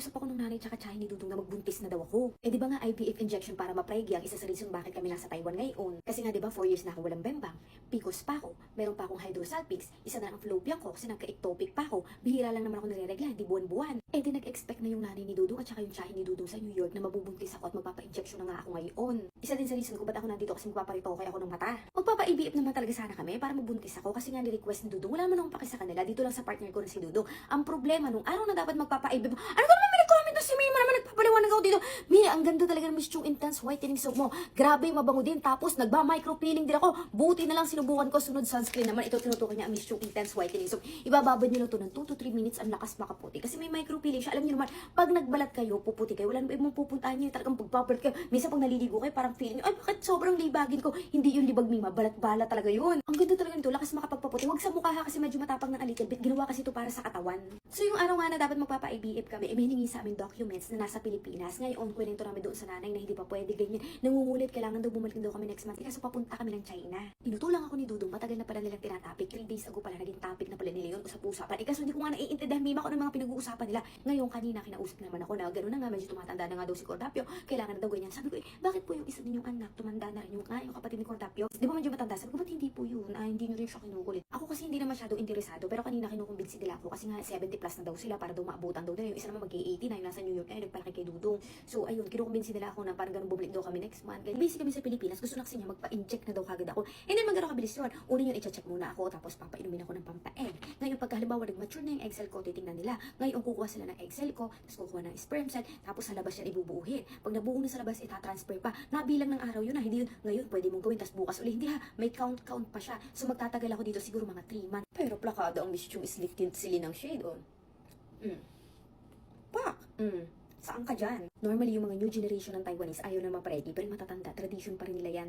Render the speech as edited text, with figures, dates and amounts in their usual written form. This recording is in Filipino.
Nakausap ako ng nanay tsaka tsahin ni Dudong na magbuntis na daw ako. Eh di ba nga IVF injection para ma-preggy ang isa sa reason bakit kami nasa Taiwan ngayon. Kasi nga di ba 4 years na ako walang bembang. PCOS pa ako. Meron pa akong hydrosalpinx. Isa na ang fallopian ko kasi nagka-ectopic pa ako. Bihira lang naman ako nare-regla, hindi buwan-buwan. Eh di nag-expect na yung nanay ni Dudong at saka yung tsahin ni Dudong sa New York na mabubuntis ako at magpapa-injection na nga ako ngayon. Isa din sa reason kung ba't ako nandito kasi magpaparitoke ako ng mata. Magpapa-IVF naman talaga sana kami para mabuntis ako kasi nga ni-request ni Dudong. Wala naman akong paki sa kanila. Dito lang sa partner ko na si Dudong. Ang problema nung araw na dapat magpapa-IVF, ano ko naman may comment na si Mima naman nagpapaliwanag ako dito. Mira, ang ganda talaga ng Miss Chung Intense Whitening Soap mo. Grabe, mabango din. Tapos nagba-micro-peeling din ako. Buti na lang sinubukan ko sunod sunscreen naman. Ito tinutukoy niya ang Miss Chung Intense Whitening Soap. Ibababad niyo lang to ng 2 to 3 minutes. Ang lakas makaputi. Kasi may micro-peeling siya. Alam niyo naman, pag nagbalat kayo, puputi kayo. Wala naman ibang pupuntahan niyo. Talagang pagpapalit kayo. Minsan pag naliligo kayo, parang feeling niyo, ay bakit sobrang libagin ko. Hindi yung libag Mima. Balat-balat talaga yun. Ang ganda talaga nito. Lakas makapagpaputi. Huwag sa mukha ha kasi medyo matapang ng a little bit. Ginawa kasi ito para sa katawan. So yung araw nga na dapat magpapa-IVF kami, may hiningi sa amin documents na nasa Pilipinas. Ngayon, kwento namin doon sa nanay na hindi pa pwede ganyan. Nangungulit, kailangan daw bumalik daw kami next month. Kaso papunta kami ng China. Inutulang ako ni Dudong, matagal na pala nilang tinatapik. 3 days ago pala naging topic na pala nila yun, usap-usapan. Kaso hindi ko nga naiintindihan, Mima, ko ng mga pinag-uusapan nila. Ngayon, kanina kinausap naman ako na gano'n na nga, medyo tumatanda na nga daw si Cordapio. Kailangan na daw ganyan. Sabi ko, bakit po yung isa ninyong anak, tumanda na rin yung kapatid ni Cordapio? Di ba medyo matanda? Sabi ko, ba't hindi po yun? Hindi nyo rin siya kinukulit. Ako kasi hindi na masyado interesado, pero kanina kinukumbinsi nila ako kasi nga 70 plus na daw sila para daw maabutan daw nila. Yung isa naman mag-80 na yung nasa New York na nagpalaki kay Dudong. So ayun, kinukumbinsi nila ako na parang ganun bumalik daw kami next month. Busy kami sa Pilipinas, gusto na kasi niya magpa-inject na daw kagad ako. Hindi naman gano'n kabilis yun. Una yun, i-check muna ako, tapos papainumin ako ng pampa-egg. Ngayon, pagka halimbawa nag-mature na yung egg cell ko, titingnan nila. Ngayon, kukuha sila ng egg cell ko, tapos kukuha ng sperm cell, tapos sa labas yan ibubuuhin. Pag nabuo na sa labas, itatransfer pa. Nabilang ng araw yun na, hindi yun. Ngayon, pwede mong gawin, tapos bukas ulit. Hindi ha, may count pa siya. So magtatagal ako dito siguro mga 3 months. Pero plakado ang Miss Chung Sleek Tint Silly ng shade, on. Pak! Saan ka dyan? Normally, yung mga new generation ng Taiwanese ayaw na ma-ready, pero matatanda, tradition pa rin nila yan.